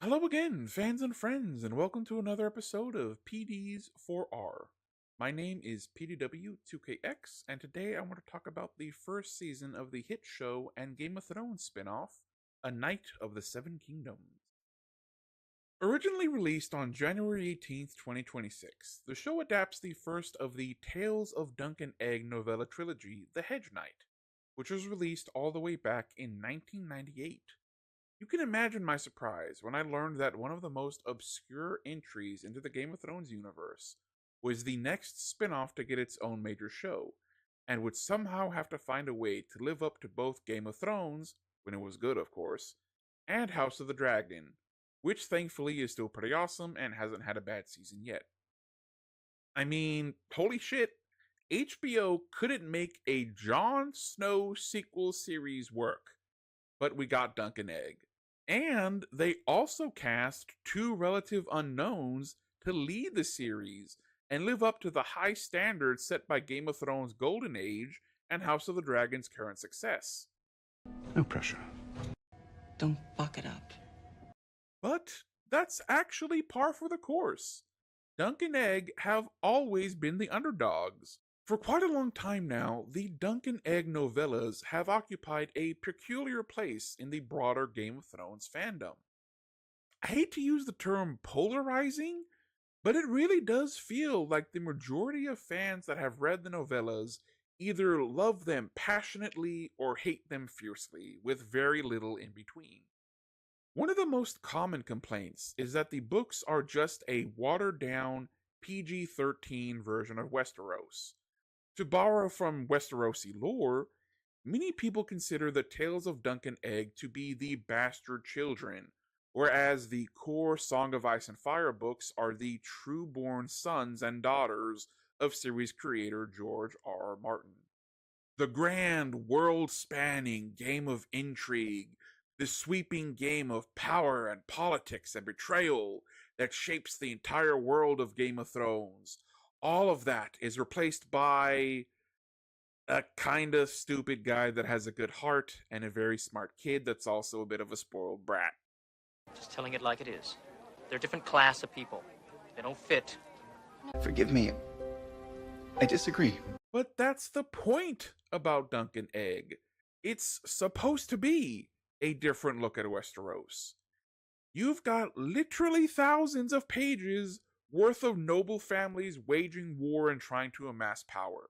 Hello again, fans and friends, and welcome to another episode of PD's 4R. My name is PDW2KX, and today I want to talk about the first season of the hit show and Game of Thrones spin-off, A Knight of the Seven Kingdoms. Originally released on January 18th, 2026, the show adapts the first of the Tales of Dunk and Egg novella trilogy, The Hedge Knight, which was released all the way back in 1998. You can imagine my surprise when I learned that one of the most obscure entries into the Game of Thrones universe was the next spin-off to get its own major show, and would somehow have to find a way to live up to both Game of Thrones, when it was good of course, and House of the Dragon, which thankfully is still pretty awesome and hasn't had a bad season yet. I mean, holy shit, HBO couldn't make a Jon Snow sequel series work, but we got Dunk and Egg. And they also cast two relative unknowns to lead the series and live up to the high standards set by Game of Thrones' Golden Age and House of the Dragon's current success. No pressure. Don't fuck it up. But that's actually par for the course. Dunk and Egg have always been the underdogs. For quite a long time now, the Dunk and Egg novellas have occupied a peculiar place in the broader Game of Thrones fandom. I hate to use the term polarizing, but it really does feel like the majority of fans that have read the novellas either love them passionately or hate them fiercely, with very little in between. One of the most common complaints is that the books are just a watered-down PG-13 version of Westeros. To borrow from Westerosi lore, many people consider the Tales of Dunk and Egg to be the bastard children, whereas the core Song of Ice and Fire books are the true-born sons and daughters of series creator George R.R. Martin. The grand, world-spanning game of intrigue, the sweeping game of power and politics and betrayal that shapes the entire world of Game of Thrones, all of that is replaced by a kinda stupid guy that has a good heart and a very smart kid that's also a bit of a spoiled brat. Just telling it like it is. They're a different class of people. They don't fit. Forgive me. I disagree. But that's the point about Dunk and Egg. It's supposed to be a different look at Westeros. You've got literally thousands of pages worth of noble families waging war and trying to amass power.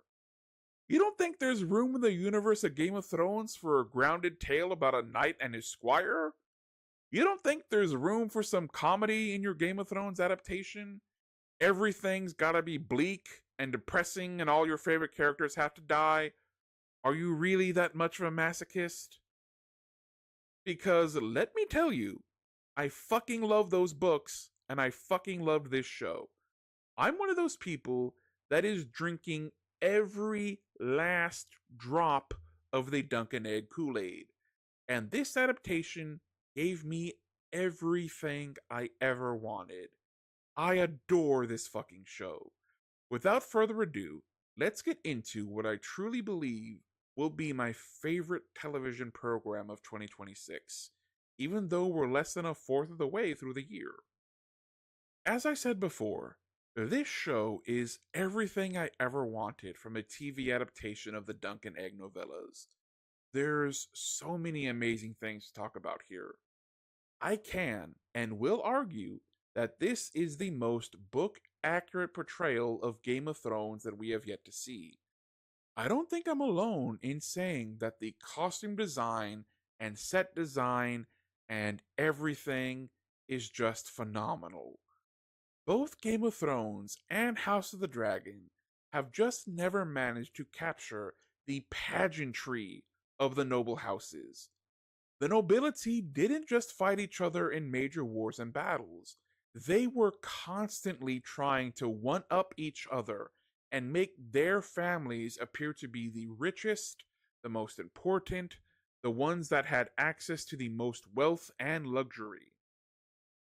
You don't think there's room in the universe of Game of Thrones for a grounded tale about a knight and his squire? You don't think there's room for some comedy in your Game of Thrones adaptation? Everything's gotta be bleak and depressing and all your favorite characters have to die? Are you really that much of a masochist? Because let me tell you, I fucking love those books, and I fucking loved this show. I'm one of those people that is drinking every last drop of the Dunk and Egg Kool-Aid. And this adaptation gave me everything I ever wanted. I adore this fucking show. Without further ado, let's get into what I truly believe will be my favorite television program of 2026, even though we're less than a fourth of the way through the year. As I said before, this show is everything I ever wanted from a TV adaptation of the Dunk and Egg novellas. There's so many amazing things to talk about here. I can and will argue that this is the most book-accurate portrayal of Game of Thrones that we have yet to see. I don't think I'm alone in saying that the costume design and set design and everything is just phenomenal. Both Game of Thrones and House of the Dragon have just never managed to capture the pageantry of the noble houses. The nobility didn't just fight each other in major wars and battles. They were constantly trying to one-up each other and make their families appear to be the richest, the most important, the ones that had access to the most wealth and luxury.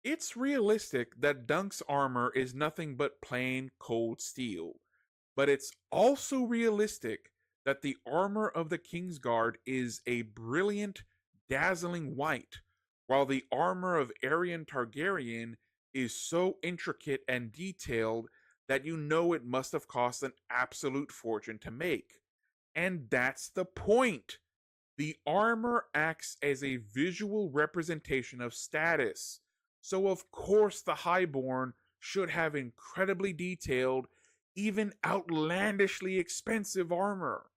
It's realistic that Dunk's armor is nothing but plain cold steel, but it's also realistic that the armor of the Kingsguard is a brilliant, dazzling white, while the armor of Aerion Targaryen is so intricate and detailed that you know it must have cost an absolute fortune to make. And that's the point. The armor acts as a visual representation of status. So, of course, the Highborn should have incredibly detailed, even outlandishly expensive armor.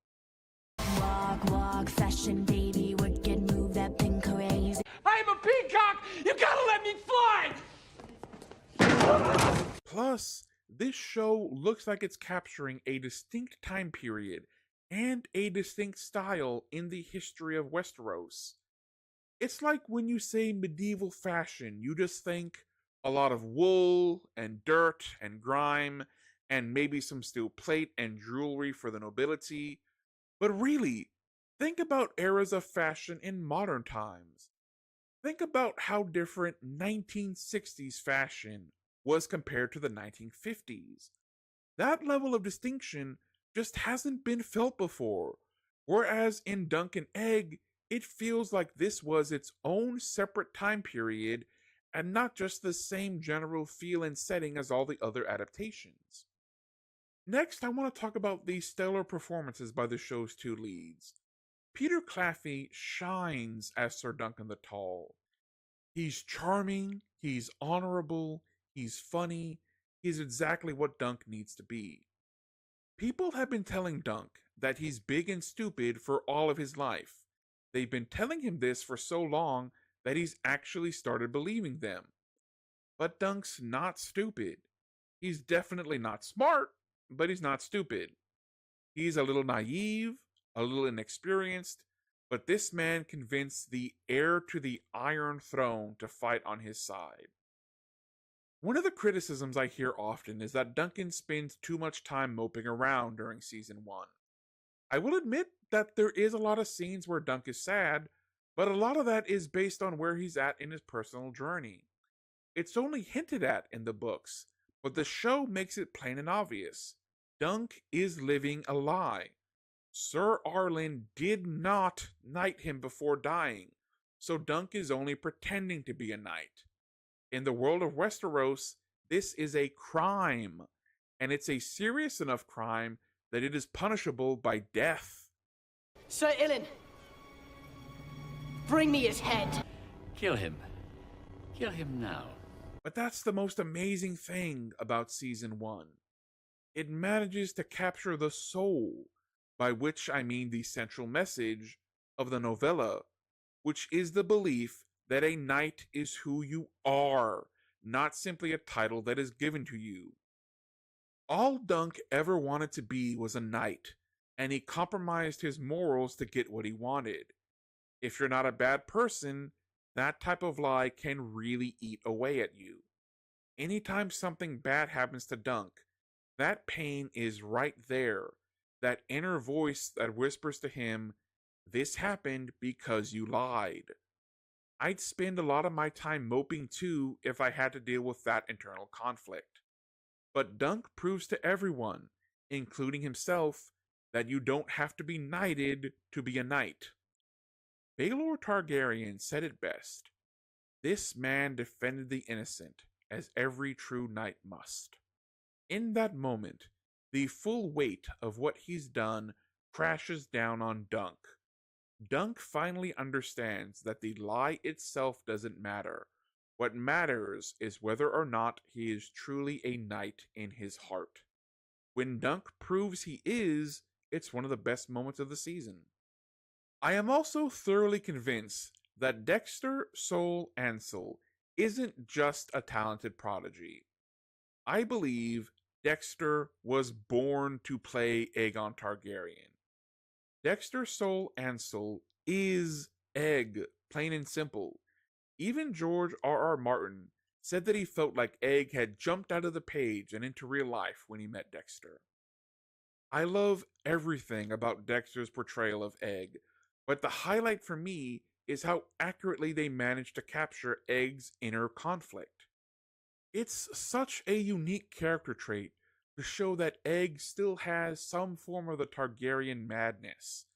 Walk, walk, fashion, baby, wicked move, that thing crazy. I'm a peacock! You gotta let me fly! Plus, this show looks like it's capturing a distinct time period and a distinct style in the history of Westeros. It's like when you say medieval fashion, you just think a lot of wool and dirt and grime and maybe some steel plate and jewelry for the nobility. But really, think about eras of fashion in modern times. Think about how different 1960s fashion was compared to the 1950s. That level of distinction just hasn't been felt before, whereas in Dunk and Egg, it feels like this was its own separate time period and not just the same general feel and setting as all the other adaptations. Next, I want to talk about the stellar performances by the show's two leads. Peter Claffey shines as Sir Duncan the Tall. He's charming, he's honorable, he's funny, he's exactly what Dunk needs to be. People have been telling Dunk that he's big and stupid for all of his life. They've been telling him this for so long that he's actually started believing them. But Dunk's not stupid. He's definitely not smart, but he's not stupid. He's a little naive, a little inexperienced, but this man convinced the heir to the Iron Throne to fight on his side. One of the criticisms I hear often is that Duncan spends too much time moping around during season 1. I will admit that there is a lot of scenes where Dunk is sad, but a lot of that is based on where he's at in his personal journey. It's only hinted at in the books, but the show makes it plain and obvious. Dunk is living a lie. Sir Arlen did not knight him before dying, so Dunk is only pretending to be a knight. In the world of Westeros, this is a crime, and it's a serious enough crime that it is punishable by death. Sir Ilyn, bring me his head. Kill him. Kill him now. But that's the most amazing thing about season 1. It manages to capture the soul, by which I mean the central message of the novella, which is the belief that a knight is who you are, not simply a title that is given to you. All Dunk ever wanted to be was a knight, and he compromised his morals to get what he wanted. If you're not a bad person, that type of lie can really eat away at you. Anytime something bad happens to Dunk, that pain is right there, that inner voice that whispers to him, "This happened because you lied." I'd spend a lot of my time moping too if I had to deal with that internal conflict. But Dunk proves to everyone, including himself, that you don't have to be knighted to be a knight. Baelor Targaryen said it best. This man defended the innocent, as every true knight must. In that moment, the full weight of what he's done crashes down on Dunk. Dunk finally understands that the lie itself doesn't matter. What matters is whether or not he is truly a knight in his heart. When Dunk proves he is, it's one of the best moments of the season. I am also thoroughly convinced that Dexter Soul Ansell isn't just a talented prodigy. I believe Dexter was born to play Aegon Targaryen. Dexter Soul Ansell is Egg, plain and simple. Even George R.R. Martin said that he felt like Egg had jumped out of the page and into real life when he met Dexter. I love everything about Dexter's portrayal of Egg, but the highlight for me is how accurately they managed to capture Egg's inner conflict. It's such a unique character trait to show that Egg still has some form of the Targaryen madness,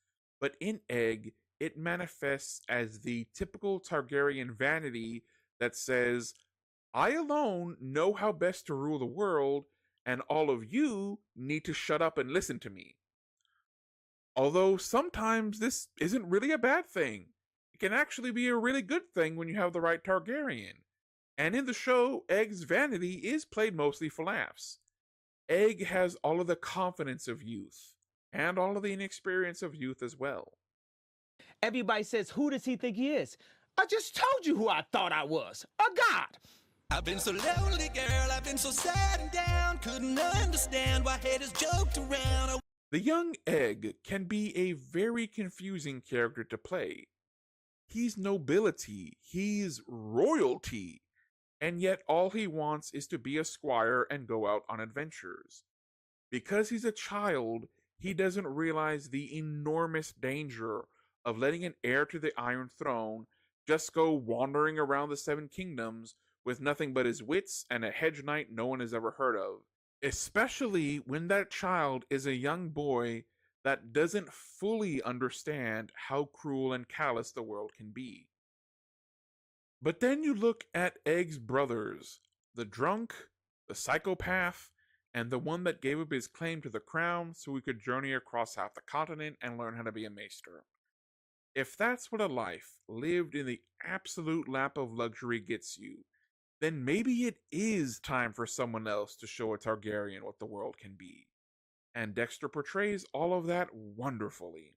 but in Egg, it manifests as the typical Targaryen vanity that says, I alone know how best to rule the world, and all of you need to shut up and listen to me. Although sometimes this isn't really a bad thing. It can actually be a really good thing when you have the right Targaryen. And in the show, Egg's vanity is played mostly for laughs. Egg has all of the confidence of youth, and all of the inexperience of youth as well. Everybody says, who does he think he is? I just told you who I thought I was, a god. I've been so lonely, girl, I've been so sad and down, couldn't understand why haters joked around. The young Egg can be a very confusing character to play. He's nobility, he's royalty, and yet all he wants is to be a squire and go out on adventures. Because he's a child, he doesn't realize the enormous danger of letting an heir to the Iron Throne just go wandering around the Seven Kingdoms with nothing but his wits and a hedge knight no one has ever heard of. Especially when that child is a young boy that doesn't fully understand how cruel and callous the world can be. But then you look at Egg's brothers, the drunk, the psychopath, and the one that gave up his claim to the crown so he could journey across half the continent and learn how to be a maester. If that's what a life lived in the absolute lap of luxury gets you, then maybe it is time for someone else to show a Targaryen what the world can be. And Dexter portrays all of that wonderfully.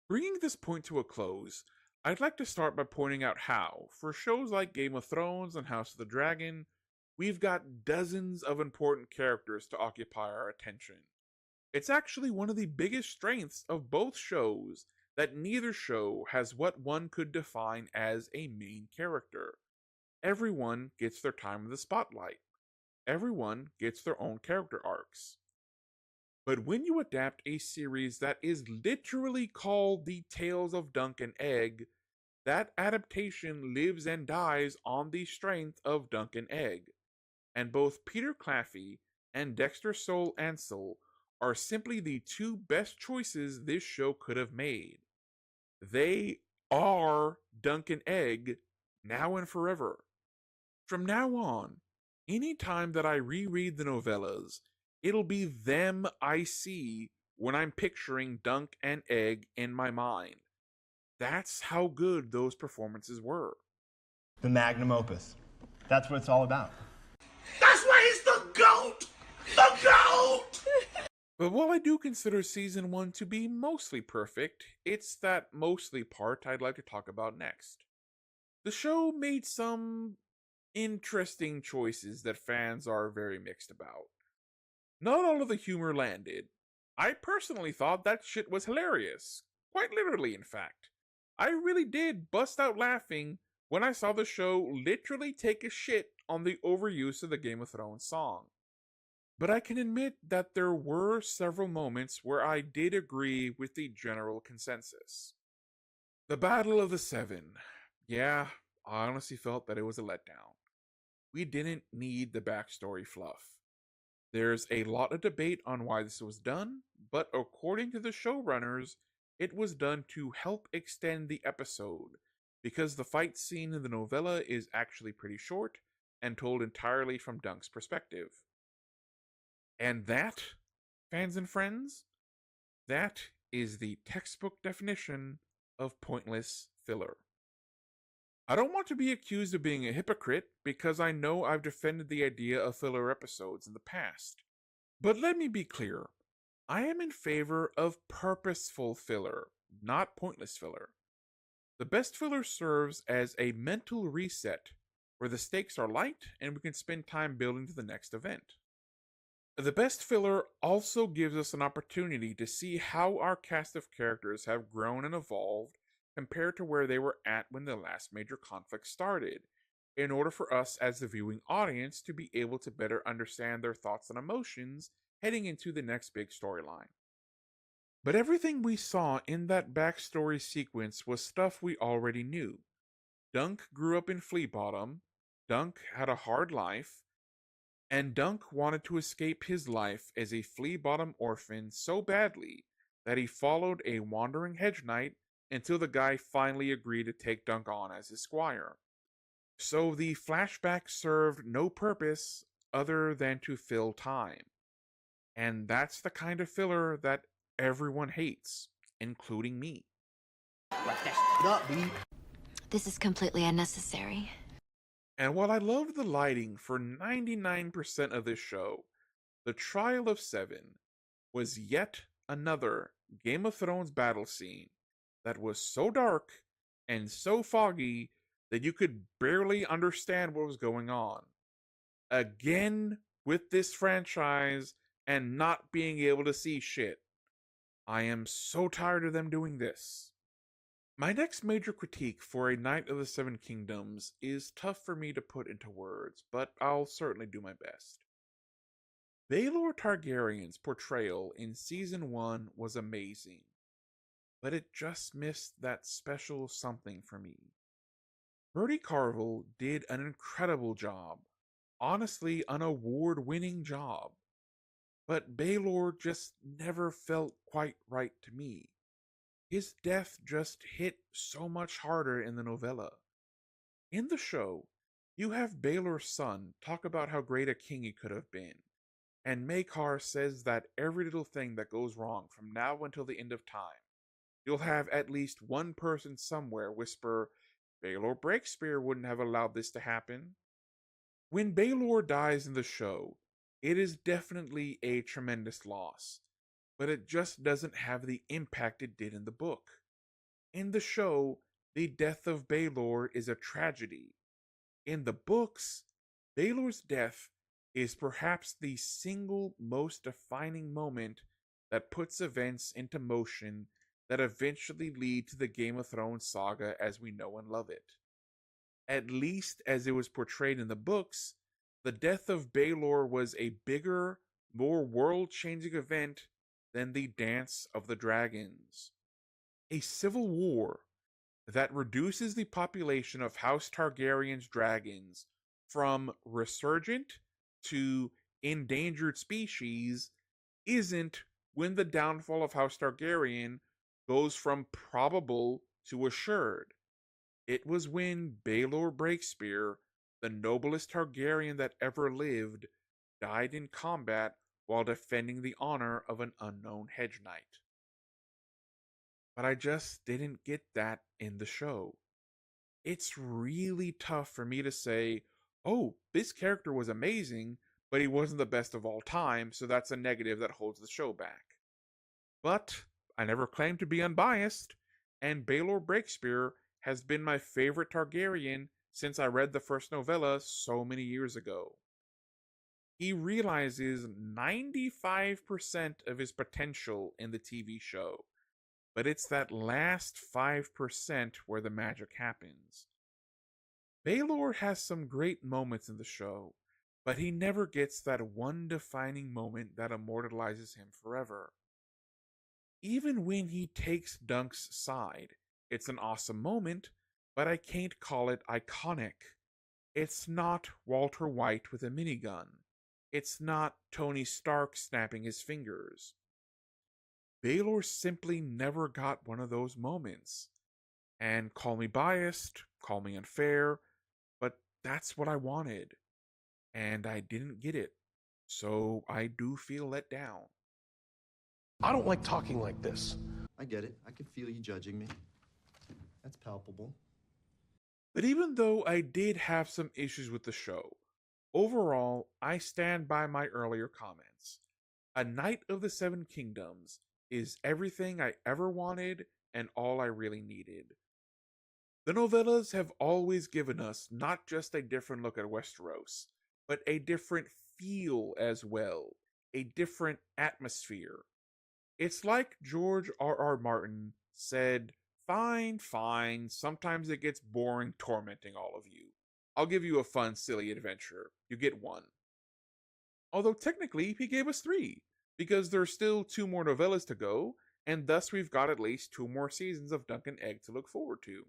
Bringing this point to a close, I'd like to start by pointing out how, for shows like Game of Thrones and House of the Dragon, we've got dozens of important characters to occupy our attention. It's actually one of the biggest strengths of both shows that neither show has what one could define as a main character. Everyone gets their time in the spotlight. Everyone gets their own character arcs. But when you adapt a series that is literally called The Tales of Dunk and Egg, that adaptation lives and dies on the strength of Dunk and Egg. And both Peter Claffey and Dexter Soul Ansell are simply the two best choices this show could have made. They are Dunk and Egg, now and forever. From now on, any time that I reread the novellas, it'll be them I see when I'm picturing Dunk and Egg in my mind. That's how good those performances were. The magnum opus. That's what it's all about. That's why he's the GOAT! The GOAT! But while I do consider Season 1 to be mostly perfect, it's that mostly part I'd like to talk about next. The show made some interesting choices that fans are very mixed about. Not all of the humor landed. I personally thought that shit was hilarious. Quite literally, in fact. I really did bust out laughing when I saw the show literally take a shit on the overuse of the Game of Thrones song. But I can admit that there were several moments where I did agree with the general consensus. The Battle of the Seven. Yeah, I honestly felt that it was a letdown. We didn't need the backstory fluff. There's a lot of debate on why this was done, but according to the showrunners, it was done to help extend the episode, because the fight scene in the novella is actually pretty short and told entirely from Dunk's perspective. And that, fans and friends, that is the textbook definition of pointless filler. I don't want to be accused of being a hypocrite because I know I've defended the idea of filler episodes in the past. But let me be clear, I am in favor of purposeful filler, not pointless filler. The best filler serves as a mental reset where the stakes are light and we can spend time building to the next event. The best filler also gives us an opportunity to see how our cast of characters have grown and evolved compared to where they were at when the last major conflict started, in order for us as the viewing audience to be able to better understand their thoughts and emotions heading into the next big storyline. But everything we saw in that backstory sequence was stuff we already knew. Dunk grew up in Flea Bottom, Dunk had a hard life, and Dunk wanted to escape his life as a Flea Bottom orphan so badly that he followed a wandering hedge knight until the guy finally agreed to take Dunk on as his squire. So the flashback served no purpose other than to fill time. And that's the kind of filler that everyone hates, including me. This is completely unnecessary. And while I loved the lighting for 99% of this show, the Trial of Seven was yet another Game of Thrones battle scene that was so dark and so foggy that you could barely understand what was going on. Again, with this franchise and not being able to see shit. I am so tired of them doing this. My next major critique for A Knight of the Seven Kingdoms is tough for me to put into words, but I'll certainly do my best. Baelor Targaryen's portrayal in Season 1 was amazing, but it just missed that special something for me. Bertie Carvel did an incredible job, honestly an award-winning job, but Baelor just never felt quite right to me. His death just hit so much harder in the novella. In the show, you have Baelor's son talk about how great a king he could have been, and Maekar says that every little thing that goes wrong from now until the end of time, you'll have at least one person somewhere whisper, Baelor Breakspear wouldn't have allowed this to happen. When Baelor dies in the show, it is definitely a tremendous loss, but it just doesn't have the impact it did in the book. In the show, the death of Baelor is a tragedy. In the books, Baelor's death is perhaps the single most defining moment that puts events into motion that eventually lead to the Game of Thrones saga as we know and love it. At least as it was portrayed in the books, the death of Baelor was a bigger, more world-changing event than the Dance of the Dragons. A civil war that reduces the population of House Targaryen's dragons from resurgent to endangered species isn't when the downfall of House Targaryen goes from probable to assured. It was when Baelor Breakspear, the noblest Targaryen that ever lived, died in combat while defending the honor of an unknown hedge knight. But I just didn't get that in the show. It's really tough for me to say, oh, this character was amazing, but he wasn't the best of all time, so that's a negative that holds the show back. But I never claimed to be unbiased, and Baelor Breakspear has been my favorite Targaryen since I read the first novella so many years ago. He realizes 95% of his potential in the TV show, but it's that last 5% where the magic happens. Baelor has some great moments in the show, but he never gets that one defining moment that immortalizes him forever. Even when he takes Dunk's side, it's an awesome moment, but I can't call it iconic. It's not Walter White with a minigun. It's not Tony Stark snapping his fingers. Baelor simply never got one of those moments. And call me biased, call me unfair, but that's what I wanted. And I didn't get it. So I do feel let down. I don't like talking like this. I get it. I can feel you judging me. That's palpable. But even though I did have some issues with the show, overall, I stand by my earlier comments. A Knight of the Seven Kingdoms is everything I ever wanted and all I really needed. The novellas have always given us not just a different look at Westeros, but a different feel as well, a different atmosphere. It's like George R.R. Martin said, fine, sometimes it gets boring tormenting all of you. I'll give you a fun, silly adventure. You get one. Although technically, he gave us 3, because there's still 2 more novellas to go, and thus we've got at least 2 more seasons of Dunk and Egg to look forward to.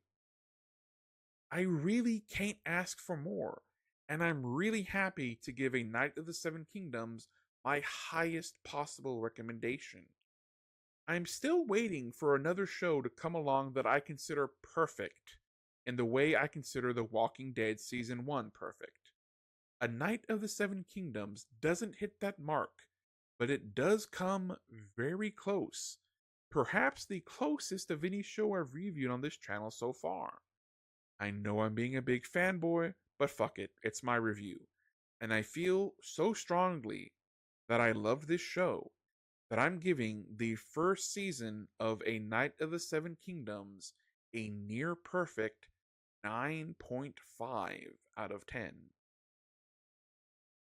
I really can't ask for more, and I'm really happy to give A Knight of the Seven Kingdoms my highest possible recommendation. I'm still waiting for another show to come along that I consider perfect in the way I consider The Walking Dead Season 1 perfect. A Knight of the Seven Kingdoms doesn't hit that mark, but it does come very close. Perhaps the closest of any show I've reviewed on this channel so far. I know I'm being a big fanboy, but fuck it, it's my review. And I feel so strongly that I love this show that I'm giving the first season of A Knight of the Seven Kingdoms a near perfect 9.5 out of 10.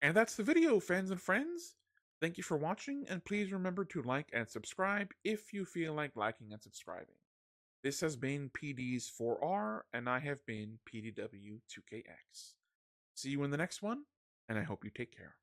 And that's the video, fans and friends. Thank you for watching, and please remember to like and subscribe if you feel like liking and subscribing. This has been PD's 4R, and I have been PDW2KX. See you in the next one, and I hope you take care.